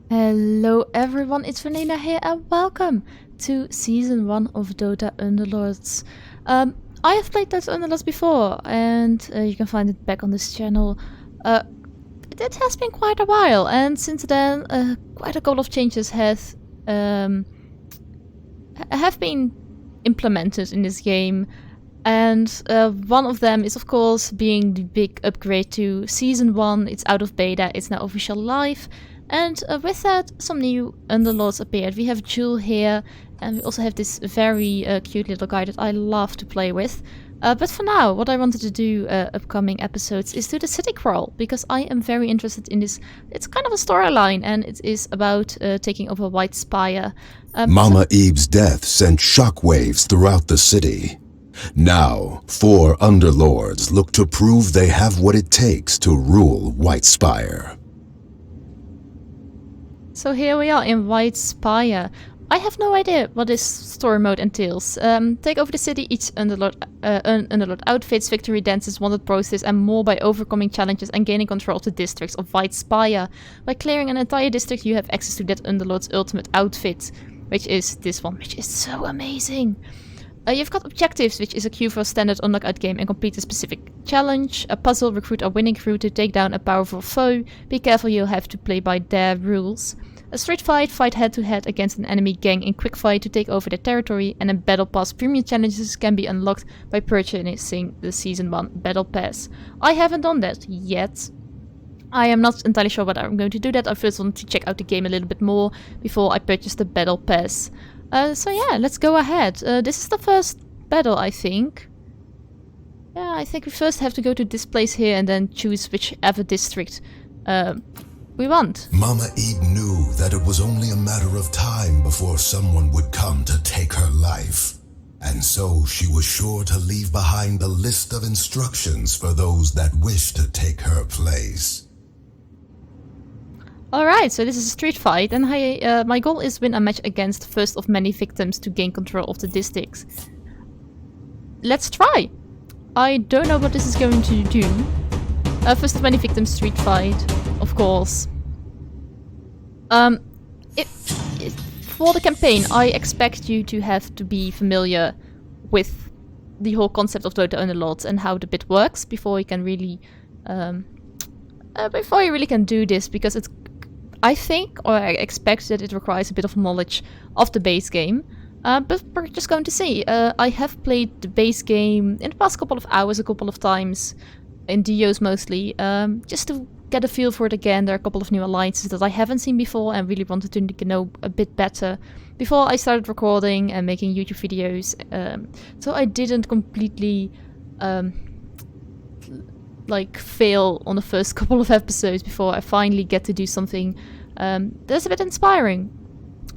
Hello everyone, it's Dranina here and welcome to Season 1 of Dota Underlords. I have played Dota Underlords before and you can find it back on this channel. It has been quite a while and since then quite a couple of changes have been implemented in this game. And one of them is of course being the big upgrade to Season 1. It's out of beta, it's now official live. And with that, some new Underlords appeared. We have Jewel here, and we also have this very cute little guy that I love to play with. But for now, what I wanted to do upcoming episodes is do the city crawl, because I am very interested in this. It's kind of a storyline, and it is about taking over White Spire. Mama Eve's death sent shockwaves throughout the city. Now, 4 Underlords look to prove they have what it takes to rule White Spire. So here we are in White Spire. I have no idea what this story mode entails. Take over the city, each Underlord outfits, victory dances, wanted process and more by overcoming challenges and gaining control of the districts of White Spire. By clearing an entire district you have access to that Underlord's ultimate outfit, which is this one, which is so amazing. You've got objectives, which is a queue for a standard unlock-out game and complete a specific challenge. A puzzle, recruit a winning crew to take down a powerful foe. Be careful, you'll have to play by their rules. A street fight, fight head-to-head against an enemy gang in quick fight to take over their territory. And a battle pass, premium challenges can be unlocked by purchasing the Season 1 battle pass. I haven't done that yet. I am not entirely sure whether I'm going to do that. I first want to check out the game a little bit more before I purchase the battle pass. So yeah, let's go ahead. This is the first battle, I think. Yeah, I think we first have to go to this place here and then choose whichever district we want. Mama Eve knew that it was only a matter of time before someone would come to take her life. And so she was sure to leave behind a list of instructions for those that wish to take her place. Alright, so this is a street fight, and my goal is win a match against the first of many victims to gain control of the districts. Let's try! I don't know what this is going to do. First of many victims street fight, of course. For the campaign, I expect you to have to be familiar with the whole concept of Dota Underlords and how the bit works before you can really can do this, because it's I think, or I expect, that it requires a bit of knowledge of the base game. But we're just going to see. I have played the base game in the past couple of hours a couple of times, in duos mostly, just to get a feel for it again. There are a couple of new alliances that I haven't seen before and really wanted to know a bit better before I started recording and making YouTube videos. So I didn't completely fail on the first couple of episodes before I finally get to do something that's a bit inspiring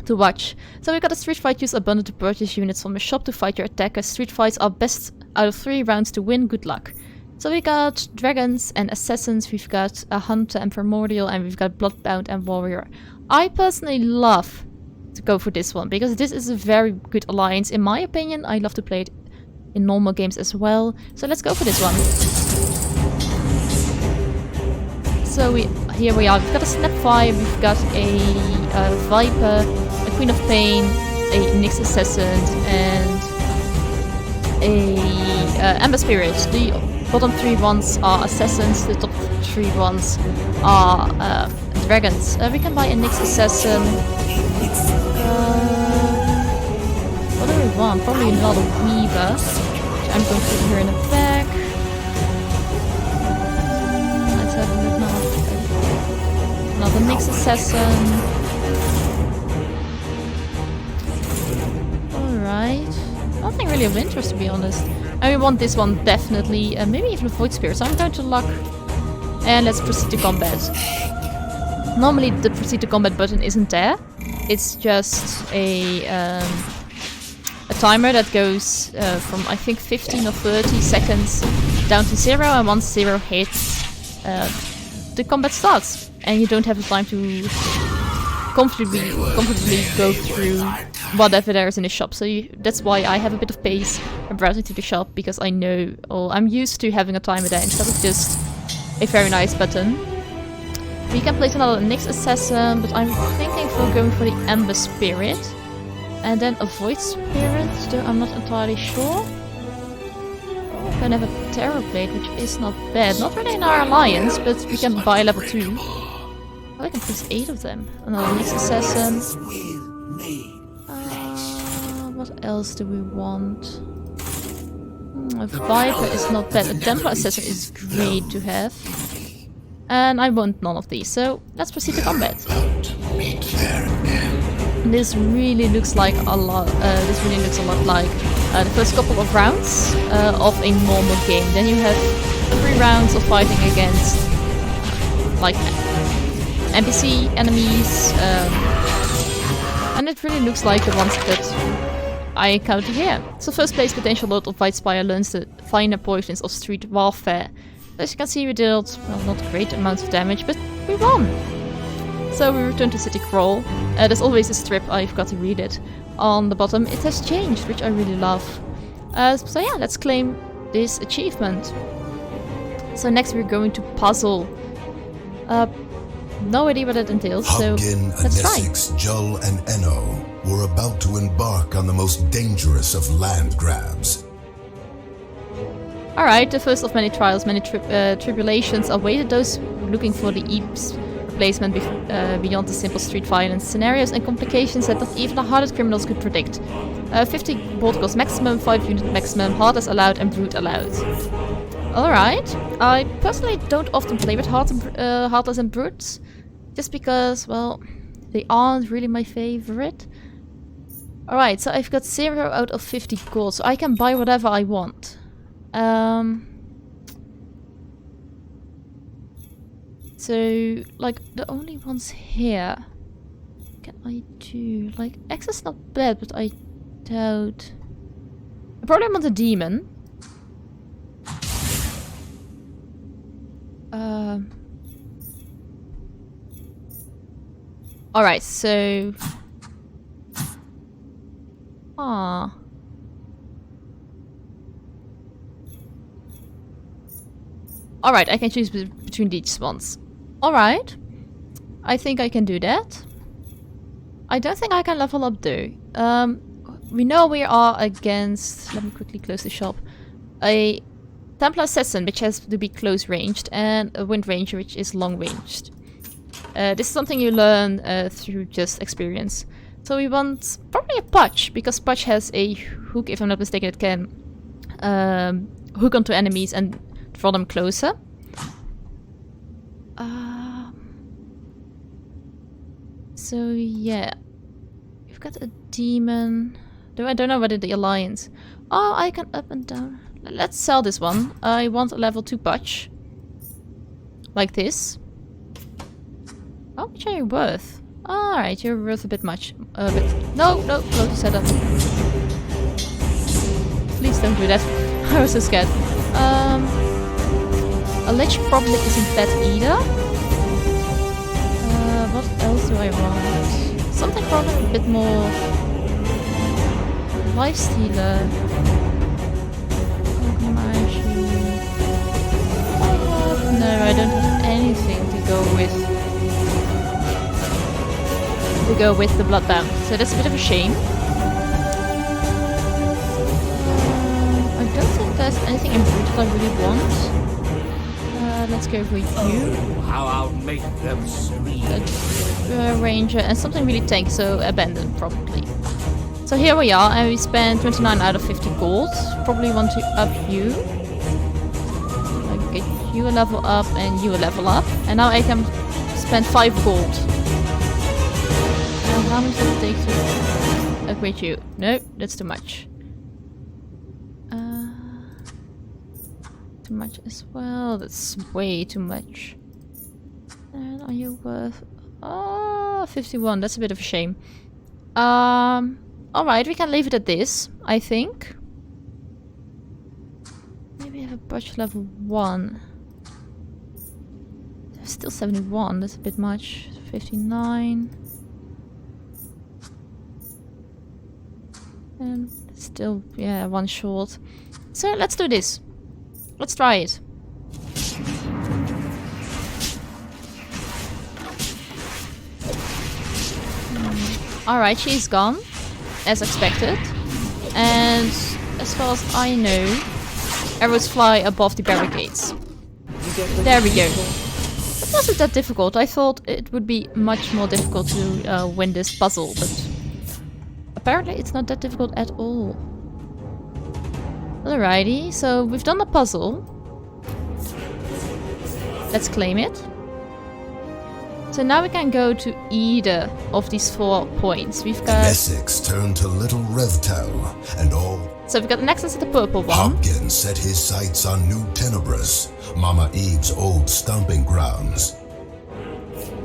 to watch. So we've got a street fight, use a bundle to purchase units from the shop to fight your attackers. Street fights are best out of 3 rounds to win, good luck. So we got dragons and assassins, we've got a hunter and primordial, and we've got bloodbound and warrior. I personally love to go for this one because this is a very good alliance in my opinion. I love to play it in normal games as well. So let's go for this one. So here we are. We've got a Snapfire, we've got a Viper, a Queen of Pain, a Nyx Assassin, and a Ember Spirit. The bottom 3 ones are Assassins, the top 3 ones are Dragons. We can buy a Nyx Assassin. What do we want? Probably another Weaver, which I'm going to put here in the back. Let's have a look now. Another Nyx Assassin. Alright. Nothing really of interest, to be honest. And we want this one definitely. Maybe even a Void Spear. So I'm going to lock. And let's proceed to combat. Normally the proceed to combat button isn't there. It's just a timer that goes from I think 15 or 30 seconds down to 0, and once 0 hits, the combat starts. And you don't have the time to comfortably go through whatever there is in the shop. So that's why I have a bit of pace when browsing to the shop, because I know, or I'm used to having a timer there instead of just a very nice button. We can place another Nyx Assassin, but I'm thinking for going for the Ember Spirit. And then a Void Spirit, though I'm not entirely sure. We can have a Terror Blade, which is not bad. Not really in our alliance, but we can buy level 2. Oh, I can place 8 of them. Another Nyx Assassin. What else do we want? A Viper is not bad. A Templar Assassin is great to have. And I want none of these, so let's proceed to combat. This really looks like a lot. Like the first couple of rounds of a normal game. Then you have 3 rounds of fighting against like NPC enemies, and it really looks like the ones that I encounter here. So first place potential load of White Spire learns the finer portions of street warfare. As you can see, we dealt, well, not great amounts of damage, but we won! So we return to City Crawl. There's always a strip, I forgot to read it, on the bottom. It has changed, which I really love. So yeah, let's claim this achievement. So next we're going to puzzle. No idea what that entails, so let's try. Jull, and Enno were about to embark on the most dangerous of land grabs. Alright, the first of many trials, many tribulations awaited those looking for the Eve's replacement beyond the simple street violence scenarios and complications that not even the hardest criminals could predict. 50 bolt cost maximum, 5 unit maximum, hardest allowed and brute allowed. Alright, I personally don't often play with heartless and brutes, just because, well, they aren't really my favorite. Alright, so I've got 0 out of 50 gold, so I can buy whatever I want. So, like, the only ones here, can I do? Like, X is not bad, but I doubt. I probably want a demon. Alright, so... Alright, I can choose between these ones. Alright. I think I can do that. I don't think I can level up though. We know we are against... Let me quickly close the shop. A Templar Assassin, which has to be close ranged, and a Wind Ranger, which is long ranged. This is something you learn through just experience. So we want probably a Pudge, because Pudge has a hook, if I'm not mistaken, it can hook onto enemies and draw them closer. So yeah, we've got a demon. Though I don't know whether the alliance. Oh, I can up and down. Let's sell this one. I want a level 2 Pudge, like this. How much are you worth? Alright, you're worth a bit much. No, go to setup. Please don't do that. I was so scared. A Lich probably isn't bad either. What else do I want? Something probably a bit more... Lifestealer. No, I don't have anything to go with. The Bloodbound, so that's a bit of a shame. I don't think there's anything in Brute that I really want. Let's go for you. How I'll make them scream. Ranger and something really tanky, so Abandon probably. So here we are, and we spent 29 out of 50 gold. Probably want to up you. Get you a level up and you a level up. And now I can spend 5 gold. And how much does it take to upgrade you? No, that's too much. Too much as well. That's way too much. And are you worth... 51. That's a bit of a shame. Alright, we can leave it at this, I think. Maybe have a Pudge level 1. Still 71, that's a bit much. 59. And still, yeah, 1 short. So let's do this. Let's try it. Alright, she's gone. As expected. And as far as I know, arrows fly above the barricades. There we go. It wasn't that difficult. I thought it would be much more difficult to win this puzzle, but apparently it's not that difficult at all. Alrighty, so we've done the puzzle. Let's claim it. So now we can go to either of these 4 points. We've got... Essex turned to Little Revtel, and all... So we've got an access to the purple one. Hopkins set his sights on New Tenebris, Mama Eve's old stomping grounds.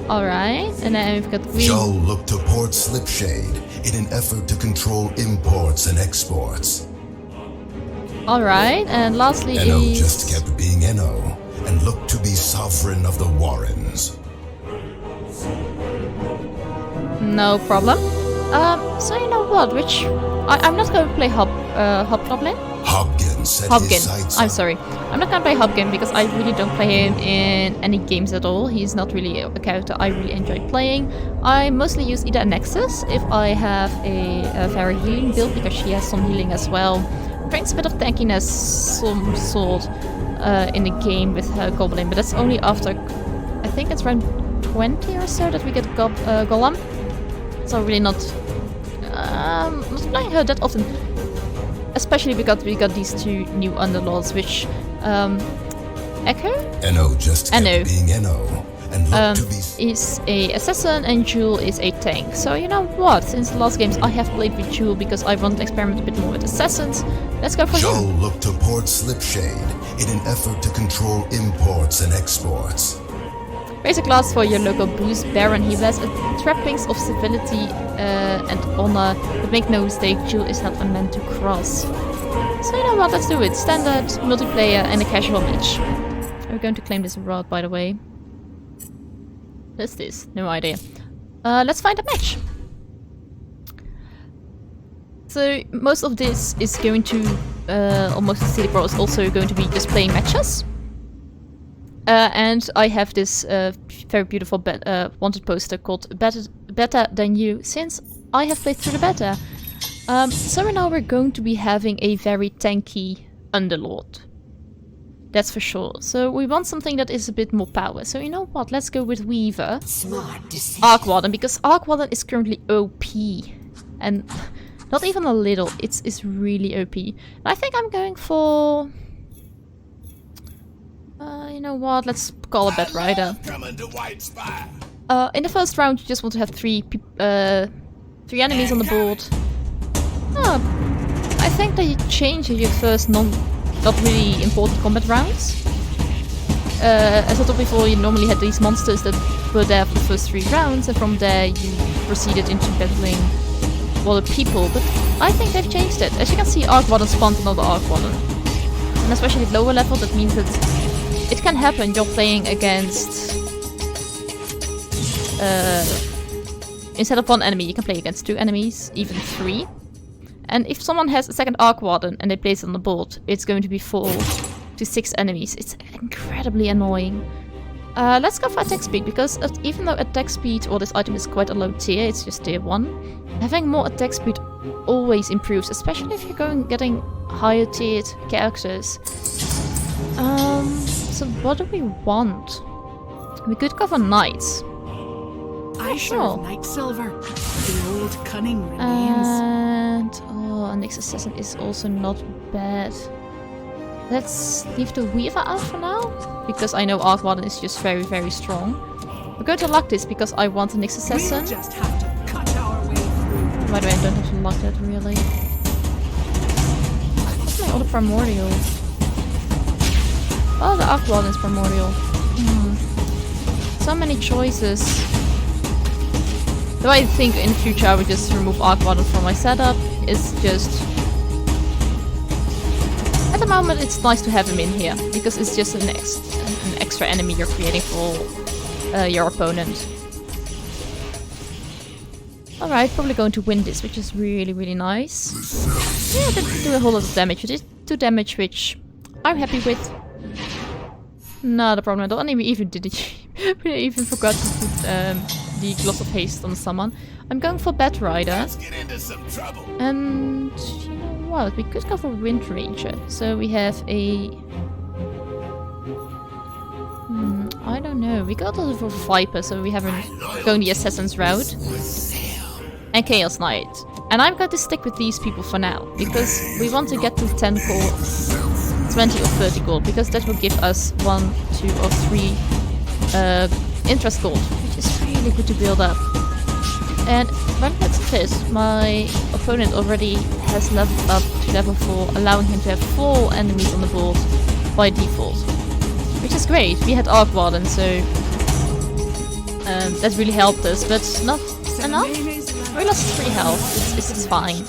Alright, and then we've got green. Joel looked to Port Slipshade in an effort to control imports and exports. Alright, and lastly Enno is... just kept being Enno, and looked to be sovereign of the Warrens. No problem. So you know what, which... I'm not going to play Hobgoblin. Hopkins set Hobgin. his sights I'm on... sorry. I'm not going to play Hobgin because I really don't play him in any games at all. He's not really a character I really enjoy playing. I mostly use either a Nexus if I have a very healing build because she has some healing as well. Brings a bit of tankiness, some sort, in the game with Goblin, but that's only after... I think it's around 20 or so that we get Golem. So really not playing her that often. Especially because we got these 2 new Underlords, which Echo? Enno just kept Enno. being Enno, and looked to be... Is a assassin and Jewel is a tank. So you know what? Since the last games I have played with Jewel because I want to experiment a bit more with assassins. Let's go for Joel him. looked to Port Slipshade in an effort to control imports and exports. Raise a glass for your local boost Baron. He wears trappings of civility and honor, but make no mistake, Jewel is not a man to cross. So you know what, let's do it. Standard, multiplayer and a casual match. We're going to claim this rod, by the way. What's this? No idea. Let's find a match. So most of this is going to, or most of the City Pro is also going to be just playing matches. And I have this very beautiful wanted poster called Better Than You, since I have played through the beta. So now we're going to be having a very tanky Underlord. That's for sure. So we want something that is a bit more power. So you know what, let's go with Weaver. Arc Warden, because Arc Warden is currently OP. And not even a little, it's really OP. And I think I'm going for... you know what, let's call a Bad Rider. White Spire. In the first round you just want to have 3 enemies on the board. I think that you change your first not really important combat rounds. As I told before, you normally had these monsters that were there for the first 3 rounds, and from there you proceeded into battling other people, but I think they've changed it. As you can see, Arc Warden spawned another Arc Warden. And especially at lower level, that means that it can happen you're playing against... instead of 1 enemy, you can play against 2 enemies, even 3. And if someone has a second Arc Warden and they place it on the board, it's going to be 4 to 6 enemies. It's incredibly annoying. Let's go for attack speed, because even though attack speed or this item is quite a low tier, it's just tier 1, having more attack speed always improves, especially if you're getting higher tiered characters. So what do we want? We could go for knights. I sure. Knight Silver. The old cunning remains. And a Nyx Assassin is also not bad. Let's leave the Weaver out for now, because I know Arc Warden is just very, very strong. We're going to lock this because I want a Nyx Assassin. We'll just have to cut our way through. By the way, I don't have to lock that really. What's my other Primordial? Oh, the Arc Warden is Primordial. So many choices. Though I think in the future I would just remove Arc Warden from my setup. It's just... At the moment it's nice to have him in here, because it's just an extra enemy you're creating for your opponent. Alright, probably going to win this, which is really, really nice. Yeah, it didn't do a whole lot of damage. It did 2 damage, which I'm happy with. Not a problem at all. And we even did it. We even forgot to put the Gloss of Haste on someone. I'm going for Bat Rider. Let's get into some trouble. And you know what? We could go for Wind Ranger. So we have a... I don't know. We got also for Viper, so we haven't gone the Assassin's route. And Chaos Knight. And I'm going to stick with these people for now, because we want to get to 10 gold, 20 or 30 gold, because that will give us 1, 2 or 3 interest gold, which is really good to build up. And when that's this, my opponent already has leveled up to level 4, allowing him to have 4 enemies on the board by default. Which is great. We had Arc Warden, so that really helped us, but not enough. We lost 3 health, it's fine.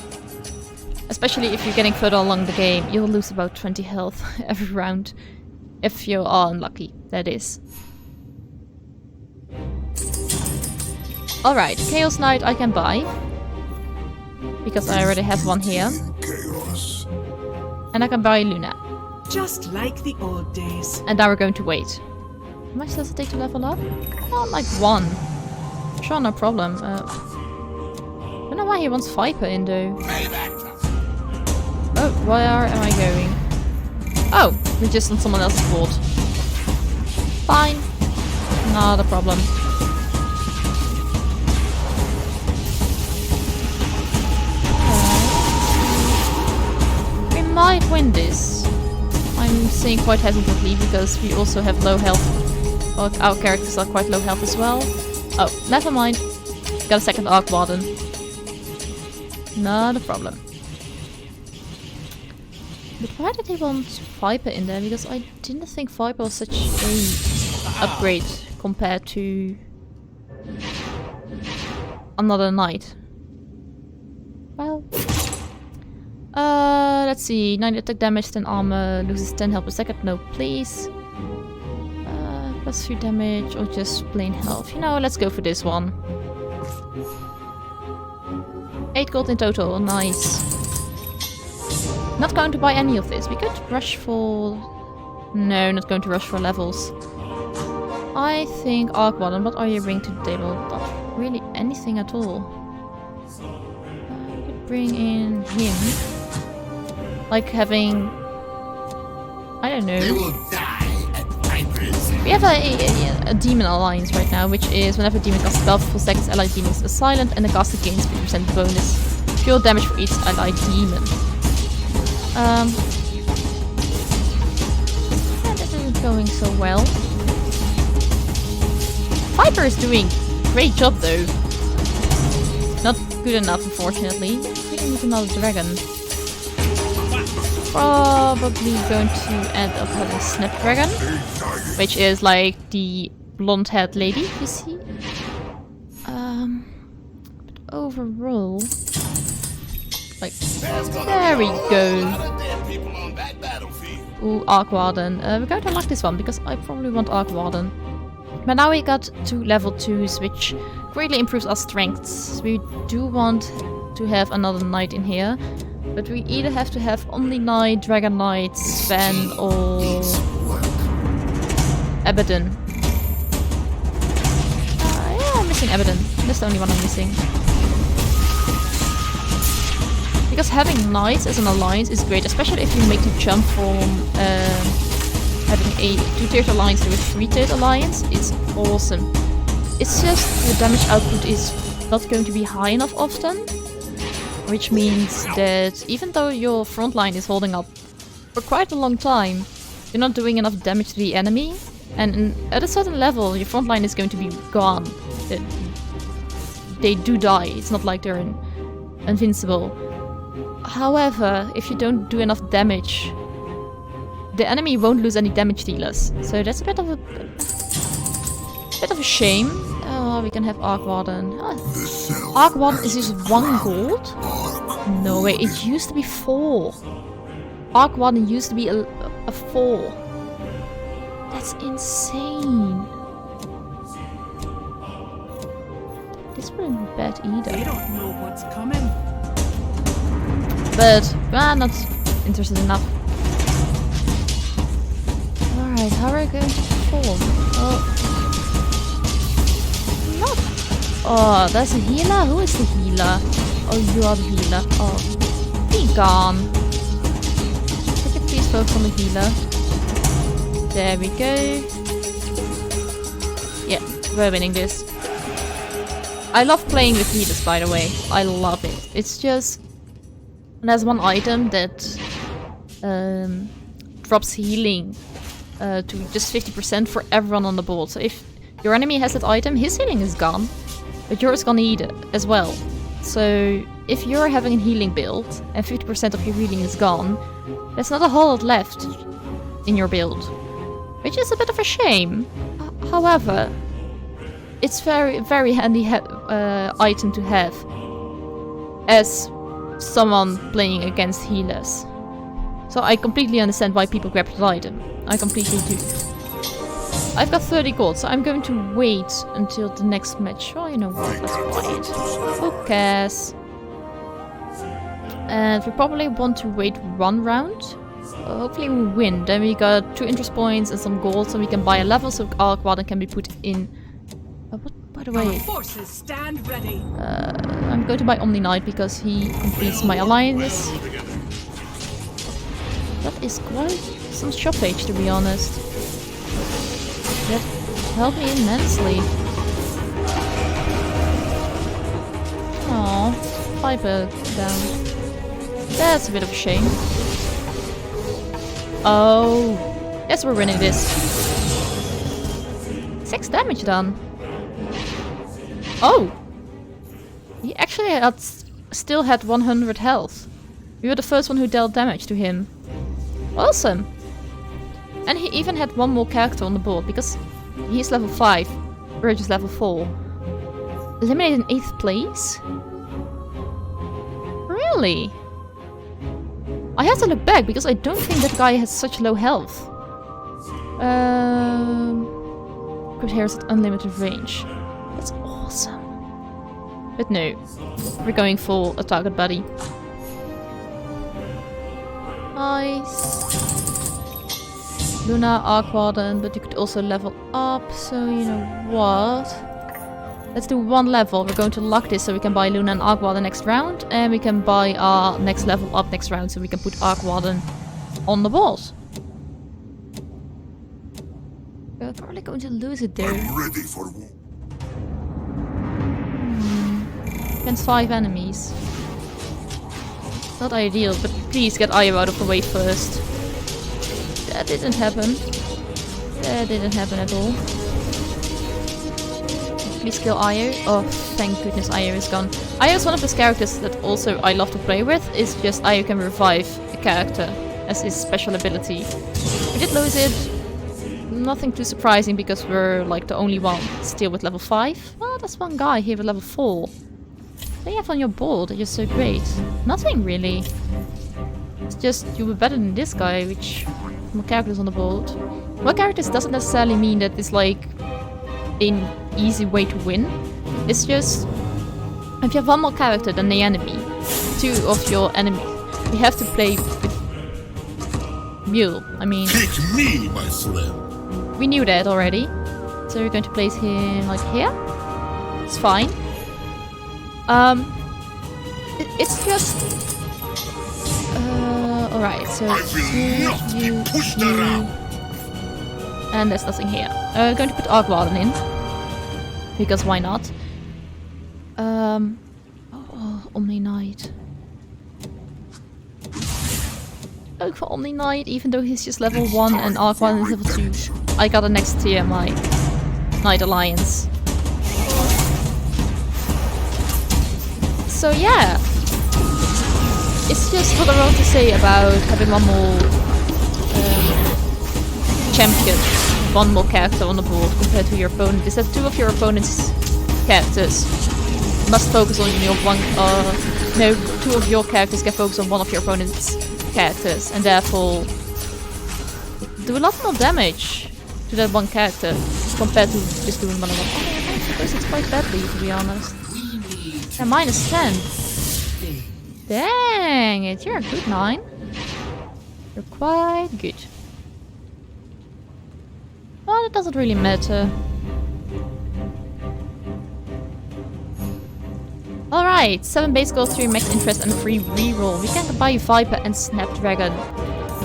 Especially if you're getting further along the game, you'll lose about 20 health every round. If you are unlucky, that is. Alright, Chaos Knight I can buy. Because I already have one here. Chaos. And I can buy Luna. Just like the old days. And now we're going to wait. How much does it take to level up? Oh, like 1. Sure, no problem. I don't know why he wants Viper in though. Oh, where am I going? Oh, we're just on someone else's board. Fine. Not a problem. We might win this. I'm saying quite hesitantly because we also have low health. Well, our characters are quite low health as well. Oh, never mind. Got a second Arc Warden. Not a problem. But why did he want Viper in there? Because I didn't think Viper was such a upgrade compared to another knight. Well, let's see. 9 attack damage, 10 armor, loses 10 health per second. No, please. Plus 3 damage or just plain health. You know, let's go for this one. 8 gold in total. Nice. Not going to buy any of this. We could rush for... No, not going to rush for levels. I think Arc Warden. What are you bringing to the table? Not really anything at all. I could bring in him. Like having... I don't know. They will die at Viper's. We have a demon alliance right now, which is whenever a demon casts a spell for 4 seconds, allied demons are silent, and the caster gains 50% bonus pure damage for each allied demon. Yeah, this isn't going so well. Viper is doing a great job though. Not good enough, unfortunately. We need another dragon. Probably going to end up having Snapdragon, which is like the blonde-haired lady, you see. But overall, like, there we go. Ooh, Arc Warden. We're going to like this one because I probably want Arc Warden. But now we got 2 level 2s, which greatly improves our strengths. We do want to have another knight in here. But we either have to have Omni Knight, Dragon Knight, Sven, or Abaddon. Yeah, I'm missing Abaddon. That's the only one I'm missing. Because having knights as an alliance is great, especially if you make the jump from having a 2-tiered alliance to a 3-tiered alliance. It's awesome. It's just the damage output is not going to be high enough often. Which means that even though your front line is holding up for quite a long time, you're not doing enough damage to the enemy. And at a certain level, your front line is going to be gone. They do die. It's not like they're invincible. However, if you don't do enough damage, the enemy won't lose any damage dealers. So that's a bit of a shame. Oh, we can have Arc Warden. Oh. Arc Warden is just 1 gold? No way, it used to be 4. Arc Warden used to be a 4. That's insane. This wouldn't be bad either. They don't know what's coming. But I'm not interested enough. Alright, how are we going to perform? Well, not Oh, there's a healer? Who is the healer? Oh, you are the healer. Oh, be gone. Could you please focus on the healer? There we go. Yeah, we're winning this. I love playing with healers, by the way. I love it. It's just... There's one item that drops healing to just 50% for everyone on the board. So if your enemy has that item, his healing is gone, but yours is gonna eat it as well. So if you're having a healing build and 50% of your healing is gone, there's not a whole lot left in your build, which is a bit of a shame. However, it's very handy item to have as someone playing against healers. So I completely understand why people grab that item. I completely do. I've got 30 gold, so I'm going to wait until the next match. Oh, you know what? Let's buy it. Who cares? And we probably want to wait one round. Hopefully we win. Then we got 2 interest points and some gold, so we can buy a level so our Quadrant can be put in. What? By the way, Forces stand ready. I'm going to buy Omni Knight because he completes my alliance. That is quite some shopage, to be honest. That helped me immensely. Aww, Viper down. That's a bit of a shame. Oh, yes, we're winning this. 6 damage done. Oh! He actually still had 100 health. We were the first one who dealt damage to him. Awesome! And he even had one more character on the board, because he's level 5, we're just level 4. Eliminated in 8th place? Really? I have to look back, because I don't think that guy has such low health. Equipped hairs at unlimited range. That's awesome. But no, we're going for a target buddy. Nice. Luna, Arquarden, but you could also level up, so you know what? Let's do 1 level. We're going to lock this so we can buy Luna and Arquarden next round, and we can buy our next level up next round so we can put Arquarden on the boss. We're probably going to lose it there. I'm ready for war. Against 5 enemies. Not ideal, but please get Ayo out of the way first. That didn't happen. That didn't happen at all. Please kill Ayo. Oh, thank goodness Ayo is gone. Ayo is one of those characters that also I love to play with. It's just Ayo can revive a character as his special ability. We did lose it. Nothing too surprising because we're like the only one still with level 5. Oh, there's one guy here with level 4. What do you have on your board that you're so great? Nothing really. It's just you were better than this guy, which more characters on the board. More characters doesn't necessarily mean that it's like an easy way to win. It's just if you have one more character than the enemy, 2 of your enemies, you have to play with Mule. I mean, Pick me, my friend. we knew that already. So we're going to place him like here. It's fine. It's just alright, so you, and there's nothing here. We're going to put Arquarden in. Because why not? Omni Knight. Go for Omni Knight, even though he's just level 1 and Arquarden is level 2. I got a next tier my Knight Alliance. So yeah, it's just what I want to say about having one more champion, one more character on the board compared to your opponent, is that 2 of your opponent's characters must focus on your one, no, 2 of your characters can focus on one of your opponent's characters, and therefore do a lot more damage to that one character compared to just doing one of them. I suppose it's quite badly, to be honest. And minus 10. Dang it, you're a good 9. You're quite good. Well, it doesn't really matter. Alright, 7 base gold, 3 max interest and a free reroll. We can buy Viper and Snapdragon.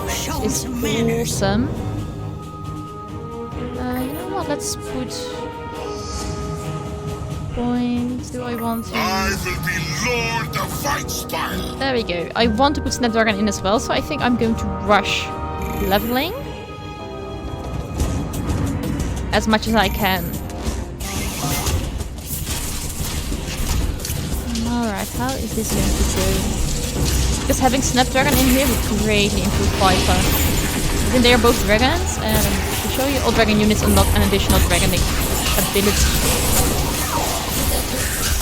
Show It's some manners. awesome. You know what, let's put... points. Do I want to... I will be Lord of White Spire. There we go. I want to put Snapdragon in as well, so I think I'm going to rush leveling. As much as I can. Alright, how is this going to go? Because having Snapdragon in here would greatly improve Viper. Then they are both dragons, and to show you, all dragon units unlock an additional dragon ability.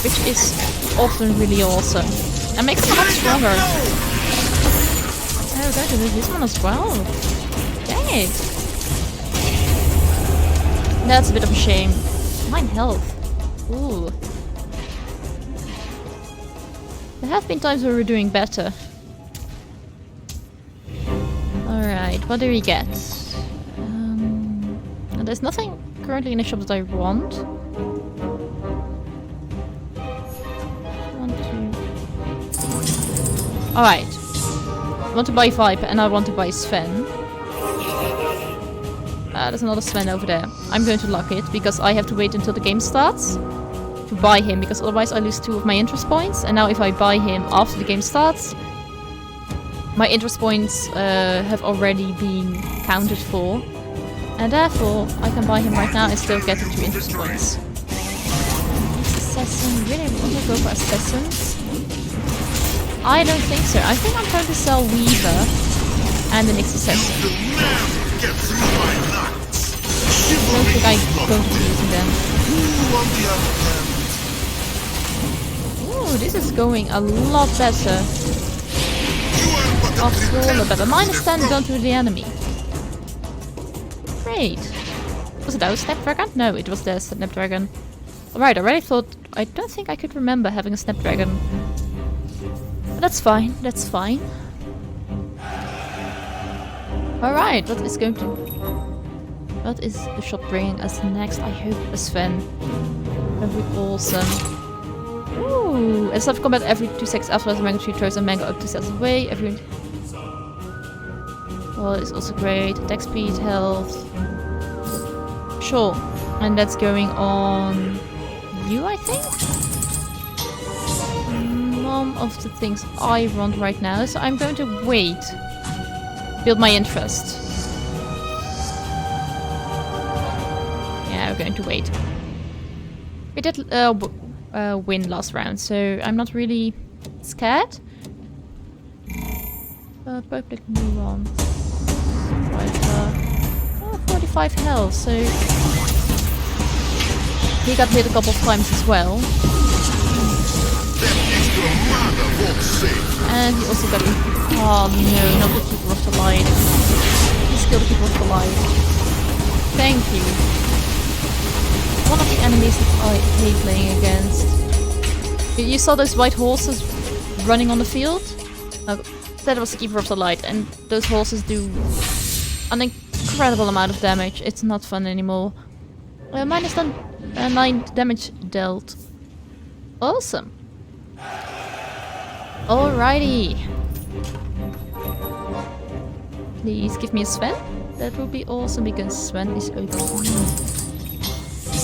Which is often really awesome. And makes them a lot stronger. Oh, we're going to do this one as well. Dang it. That's a bit of a shame. 9 health. Ooh. There have been times where we're doing better. Alright, what do we get? There's nothing currently in the shop that I want. Alright. I want to buy Viper and I want to buy Sven. There's another Sven over there. I'm going to lock it because I have to wait until the game starts to buy him, because otherwise I lose 2 of my interest points. And now if I buy him after the game starts, my interest points have already been counted for. And therefore, I can buy him right now and still get the 2 interest points. Assassin, really want to go for assassins? I don't think so. I think I'm trying to sell Weaver and the next assassin. I don't think I'm going to be using them. Ooh, this is going a lot better. After all, a lot better. -10 gone to the enemy. Great. Was it our Snapdragon? No, it was the Snapdragon. Alright, I already thought... I don't think I could remember having a Snapdragon. But that's fine, that's fine. Alright, what is going to... What is the shop bringing us next? I hope a Sven. That would be awesome. Ooh! At start of combat every 2 seconds after the mango tree throws a mango up 2 steps away. Every... Well, it's also great. Attack speed, health. Sure. And that's going on you, I think? None of the things I want right now, so I'm going to wait. Build my interest. Yeah, we're going to wait. We did win last round, so I'm not really scared. Public move on. Oh, 45 health, so he got hit a couple of times as well. And he also got... Oh no, not the Keeper of the Light. He's killed the Keeper of the Light. Thank you. One of the enemies that I hate playing against. You saw those white horses running on the field? That was the Keeper of the Light, and those horses do an incredible amount of damage. It's not fun anymore. -9 damage dealt. Awesome. Alrighty. Please give me a Sven. That would be awesome because Sven is OP.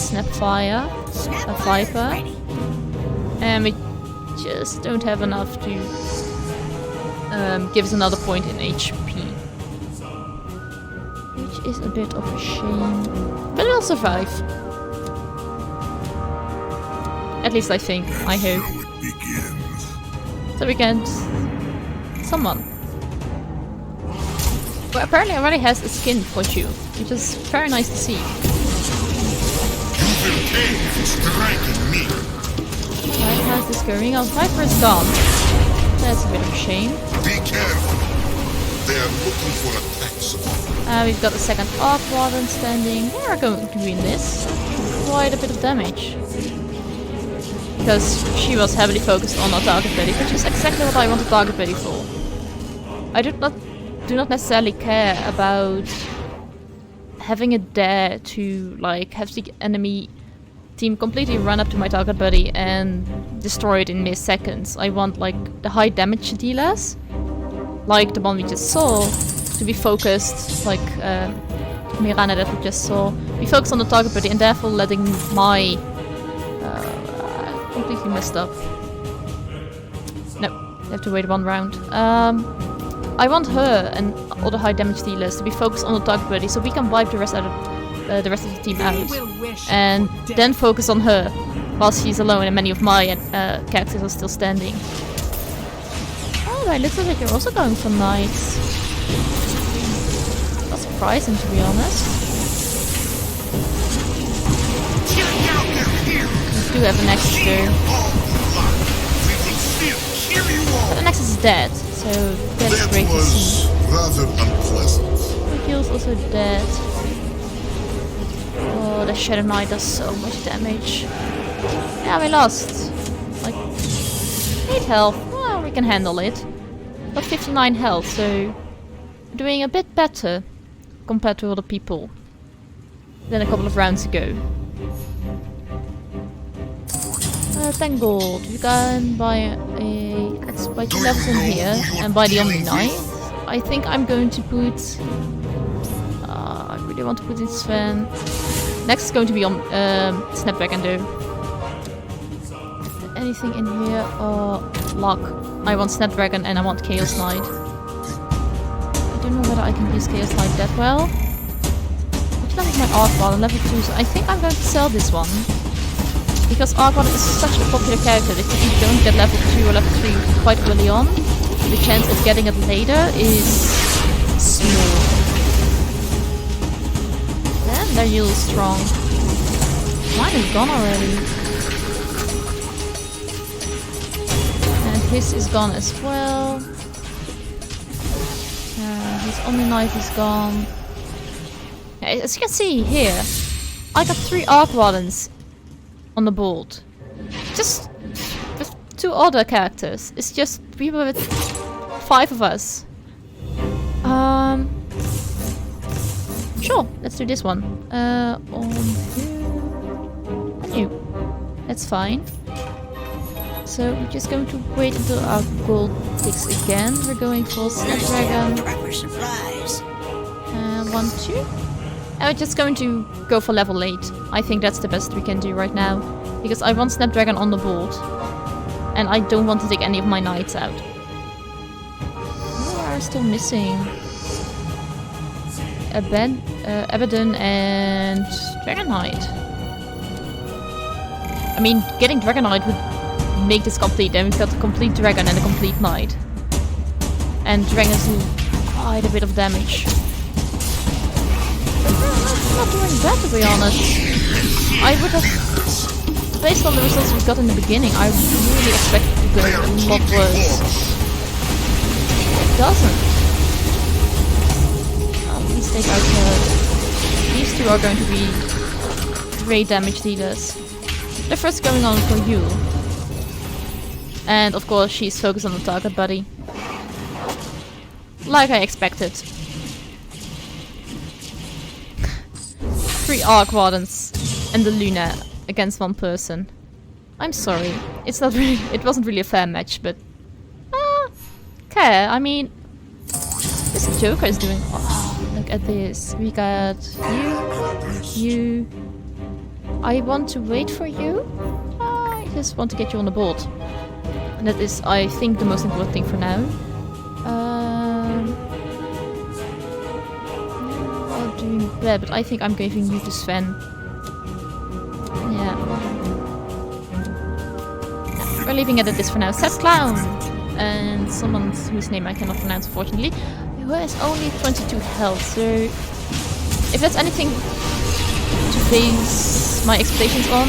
Snapfire, a Viper. And we just don't have enough to give us another point in HP. Which is a bit of a shame. But we'll survive. At least I think, I hope. So we can summon. Well, apparently already has a skin for you, which is very nice to see. Alright, how's this going? Our Viper is gone. That's a bit of a shame. Be careful. They are looking for attacks. We've got a second Arc Warden standing. We're going to win this. Quite a bit of damage. Because she was heavily focused on our target buddy, which is exactly what I want a target buddy for. I do not necessarily care about having it there to like have the enemy team completely run up to my target buddy and destroy it in mere seconds. I want like the high damage dealers, like the one we just saw, to be focused, like Mirana that we just saw, be focused on the target buddy and therefore letting my completely messed up. No, you have to wait 1 round. I want her and all the high damage dealers to be focused on the target buddy so we can wipe the rest of the team out. And then focus on her while she's alone and many of my characters are still standing. Oh, I looks like you're also going for knights. That's surprising, to be honest. We do have an Nexus too. But the Nexus is dead, so that's great to see. Rather unpleasant. The heal's also dead. Oh, the Shadow Knight does so much damage. Yeah, we lost. Like 8 health. Well, we can handle it. But 59 health, so we're doing a bit better compared to other people than a couple of rounds ago. 10 gold. We can buy let's buy 2 levels in here and buy the Omni Knight. I think I'm going to put. I really want to put in Sven. Next is going to be on Snapdragon though. Is there anything in here? Luck. I want Snapdragon and I want Chaos Knight. I don't know whether I can use Chaos Knight that well. Which level is my Arc Ball? Level 2, so I think I'm going to sell this one. Because Arc Ball is such a popular character that if you don't get level 2 or level 3 quite early on, the chance of getting it later is small. And their heal is strong. Mine is gone already. And his is gone as well. His Omni Knight is gone. Yeah, as you can see here, I got 3 Arc Wardens on the board. Just with 2 other characters. It's just we were with 5 of us. Sure, let's do this one. On you. That's fine. So we're just going to wait until our gold ticks again. We're going for Snapdragon. 1, 2. And we're just going to go for level 8. I think that's the best we can do right now. Because I want Snapdragon on the board. And I don't want to take any of my knights out. Who are still missing? Abaddon and Dragon Knight. I mean, getting Dragon Knight would make this complete. Then we've got a complete Dragon and a complete Knight. And Dragons do quite a bit of damage. Not doing bad, to be honest. I would have, based on the results we got in the beginning, I really expected to go a lot worse. It doesn't. Please take out these 2 are going to be great damage dealers. They're first going on for you. And of course she's focused on the target buddy. Like I expected. 3 Arc Wardens and the Luna against 1 person. I'm sorry. It's not really. It wasn't really a fair match, but okay. I mean, this Joker is doing. Oh, look at this. We got you. I want to wait for you. I just want to get you on the board, and that is, I think, the most important thing for now. Doing bad, but I think I'm giving you to Sven. Yeah. We're leaving it at this for now. Set Clown! And someone whose name I cannot pronounce, unfortunately, who has only 22 health, so if that's anything to base my expectations on,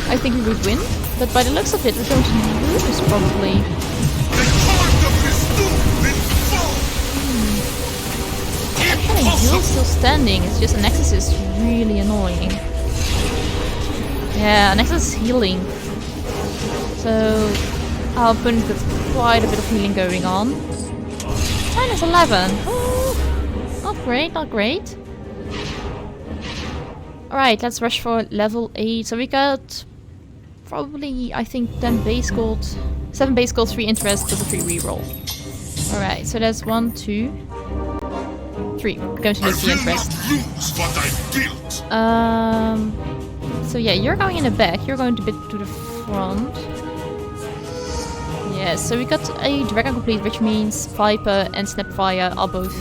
I think we would win. But by the looks of it, we're going to lose, probably. Heal's still standing, it's just a Nexus is really annoying. Yeah, Nexus is healing. So our opponent got quite a bit of healing going on. Minus 11. Oh, not great, not great. Alright, let's rush for level 8. So we got probably, I think, 10 base gold, 7 base gold, 3 interest, plus a 3 reroll. Alright, so that's 1, 2, 3. We're going to lose the interest. So yeah, you're going in the back, you're going a bit to the front. Yeah, so we got a Dragon Complete, which means Viper and Snapfire are both...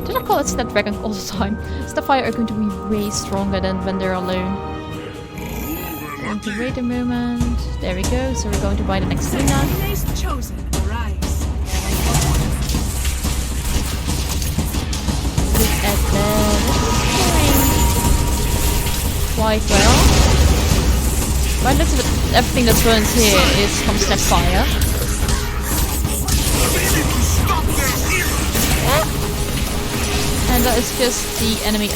Did I call it Snapdragon all the time? Snapfire are going to be way stronger than when they're alone. Going to wait a moment. There we go, so we're going to buy the next Luna. Chosen, arise. Look at that. It's going quite well. By the looks of it, everything that burns here is from Snapfire. And that is just the enemy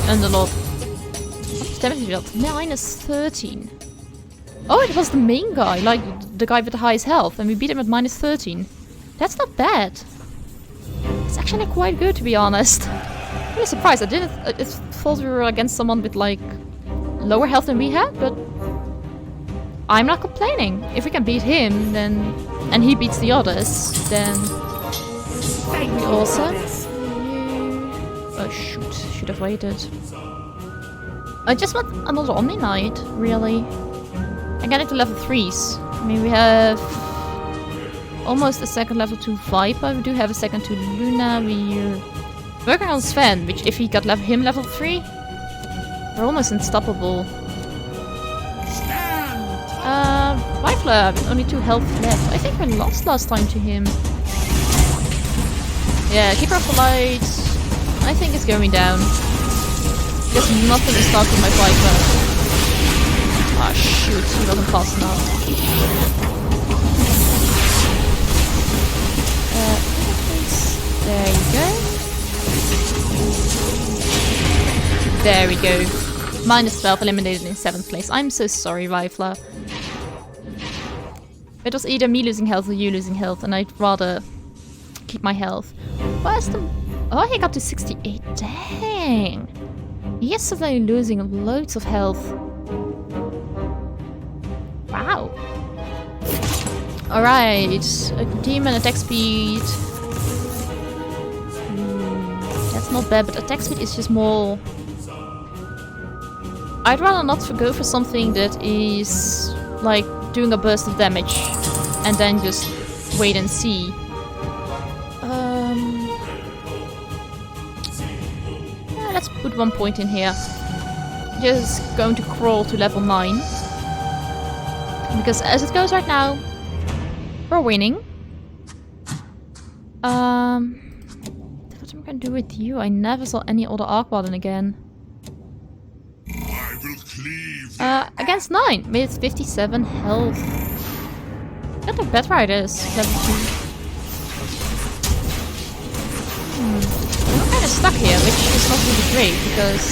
Underlord. What damage he dealt? -13. Oh, it was the main guy, like the guy with the highest health, and we beat him at -13. That's not bad. It's actually quite good, to be honest. I'm really surprised. I thought we were against someone with like lower health than we had, but I'm not complaining. If we can beat him, then and he beats the others, then we awesome. Oh shoot, should have waited. I just want another Omni Knight, really. I'm getting to level 3s. I mean, we have almost a second level 2 Viper, we do have a second 2 Luna, we're working on Sven, which if he got him level 3, we're almost unstoppable. Rifler with only 2 health left. I think we lost last time to him. Yeah, Keeper of the Light, I think it's going down. Because nothing is stopping my Viper. Ah shoot, he wasn't fast enough. There you go. There we go. -12 eliminated in 7th place. I'm so sorry, Rifler. It was either me losing health or you losing health, and I'd rather keep my health. Where's the... Oh, he got to 68. Dang! He is suddenly losing loads of health. Wow. Alright. A demon attack speed. That's not bad, but attack speed is just more... I'd rather not go for something that is like doing a burst of damage and then just wait and see. Yeah, let's put 1 point in here. Just going to crawl to level 9. Because as it goes right now, we're winning. What am I gonna do with you? I never saw any other Arc Warden again. Against 9 with 57 health. Look how better it is. Level 2. We're kind of stuck here, which is not really great because...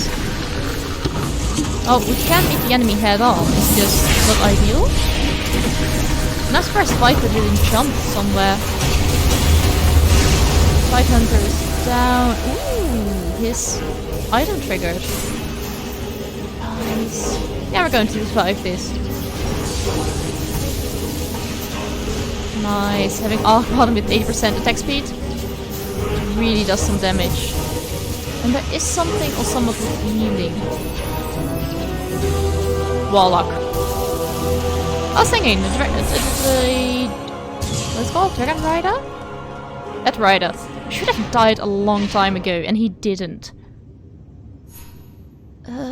Oh, we can meet the enemy head on. It's just not ideal. And I'm surprised Viper didn't jump somewhere. Fight Hunter is down. Ooh, his item triggered. Nice. Yeah, we're going to survive this. Nice. Having Arc Bottom with 80% attack speed really does some damage. And there is something or some of the healing. Warlock. I was thinking, what's it called? Dragon Rider? That Rider should have died a long time ago, and he didn't.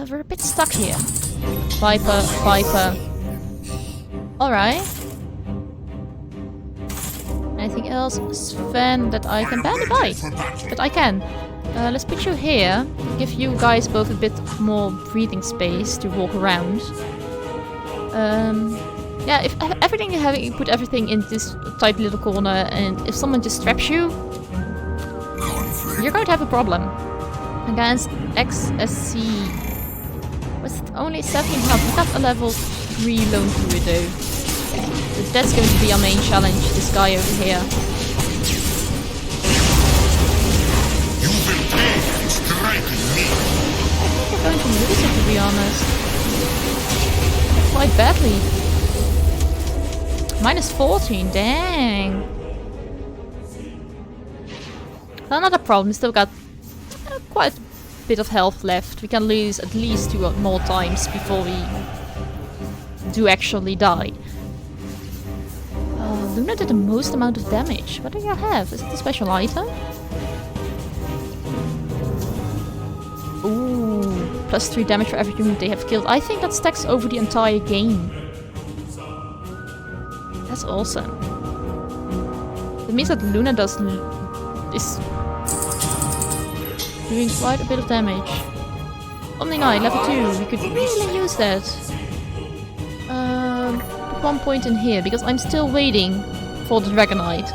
We're a bit stuck here. Viper, Viper. Alright. Anything else? Sven that I can barely buy. But I can. Let's put you here. Give you guys both a bit more breathing space to walk around. Yeah, if everything you have, you put everything in this tight little corner, and if someone just traps you, you're going to have a problem. Against XSC. Was it only 17 health? We got a level 3 lone druid though. But that's going to be our main challenge, this guy over here. You will pay for striking me. I think if going to lose it, to be honest. Quite badly. Minus 14, dang. Well, not a problem, we still got quite a bit of health left. We can lose at least 2 more times before we do actually die. Luna did the most amount of damage. What do you have? Is it a special item? Ooh, plus 3 damage for every unit they have killed. I think that stacks over the entire game. That's awesome. That means that Luna is doing quite a bit of damage. Omni Knight, level 2. We could really use that. Put 1 point in here, because I'm still waiting for the Dragonite.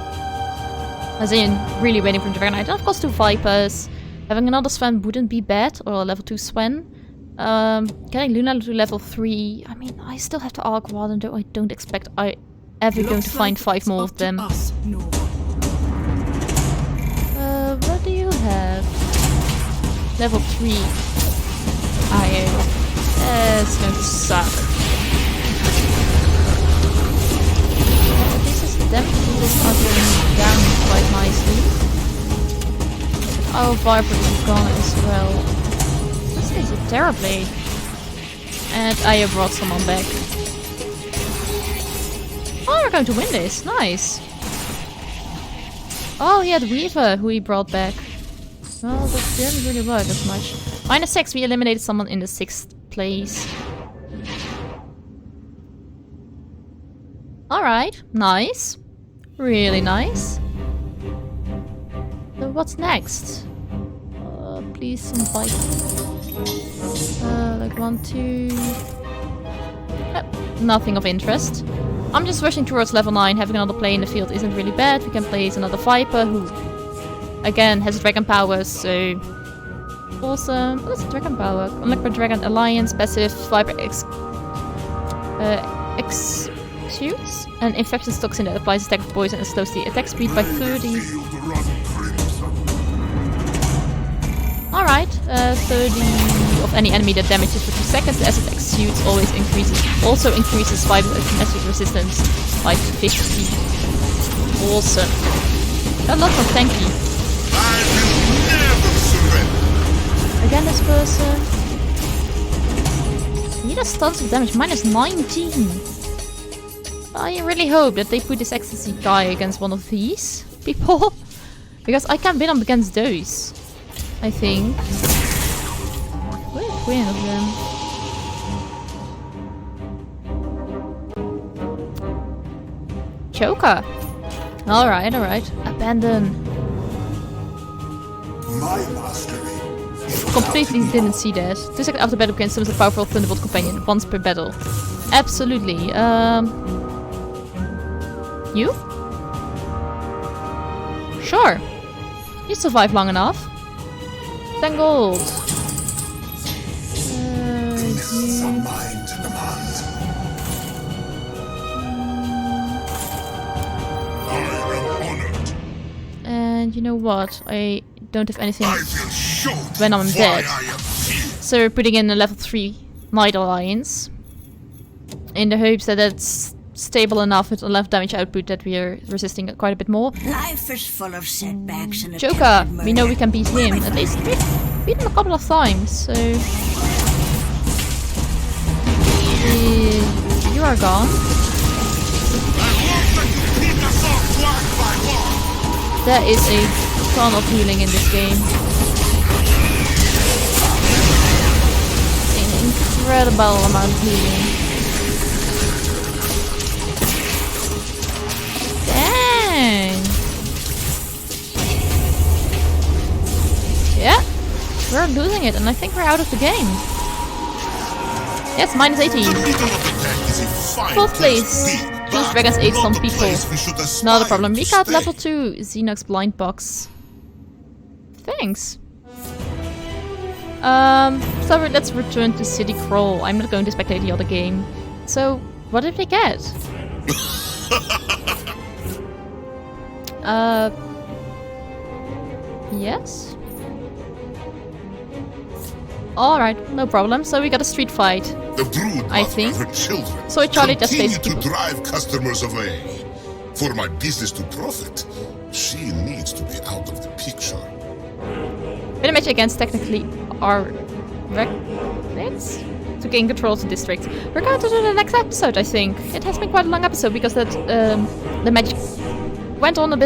As in, really waiting for the Dragonite. And of course 2 Vipers. Having another Sven wouldn't be bad, or a level 2 Sven. Getting Luna to level 3. I mean, I still have to Arc Warden, though I don't expect I ever going to find 5 more of them. What do you have? Level 3. It's going to suck. This is damage is going down quite nicely. Oh, Viper is gone as well. This is a Terrorblade. And I brought someone back. Oh, we're going to win this. Nice. Oh, yeah, the Weaver who he brought back. Well, that didn't really work as much. Minus 6, we eliminated someone in the 6th place. Alright, nice. Really nice. So what's next? Please some fight. Like 1, 2... nothing of interest. I'm just rushing towards level 9. Having another player in the field isn't really bad. We can place another Viper who, again, has dragon powers, so... awesome. What is dragon power? Unlock for Dragon Alliance, passive Viper exudes an infectious toxin that applies attack of poison and slows the attack speed by 30. Alright, 30 of any enemy that damages for 2 seconds as it exudes also increases Viper magic resistance by 50. Awesome. Got lots of tanky. I will never surrender. Again, this person. He does tons of damage, minus 19. I really hope that they put this ecstasy guy against one of these people. Because I can't win up against those. I think. What a queen of them. Choker. Alright, alright. Abandon. My mastery. Completely didn't see that. 2 seconds after battle can summon a powerful Thunderbolt companion once per battle. Absolutely. You? Sure. You survived long enough. 10 gold. Some mind to demand. I am honored. And you know what? I don't have anything I will show when I'm why dead. I am here. So we're putting in a level 3 Knight Alliance. In the hopes that it's stable enough with enough damage output that we are resisting it quite a bit more. Life is full of setbacks and Joker! attempted We know murder. we can beat him. At least we've beat him a couple of times, so... You are gone. There is a ton of healing in this game. An incredible amount of healing. Dang! Yeah, we're losing it, and I think we're out of the game. Yes, minus 18. 4th place. Those dragons ate some people. Not a problem. We got level 2 Xenox blind box. Thanks. So let's return to City Crawl. I'm not going to spectate the other game. So, what did we get? Yes? Alright, no problem. So we got a street fight. The brood I mother think. and her children So Charlie just continue faced to people. drive customers away. For my business to profit, she needs to be out of the picture. Win a match against technically our records to gain control of the district. We're going to do the next episode, I think. It has been quite a long episode because that the match went on a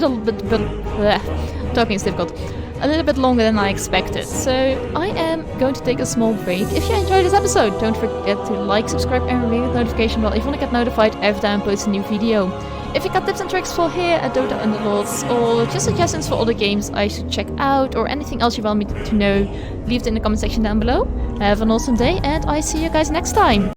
talking is difficult. A little bit longer than I expected. So I am going to take a small break. If you enjoyed this episode, don't forget to like, subscribe and ring the notification bell if you want to get notified every time I post a new video. If you got tips and tricks for here at Dota Underlords or just suggestions for other games I should check out or anything else you want me to know, leave it in the comment section down below. Have an awesome day and I see you guys next time.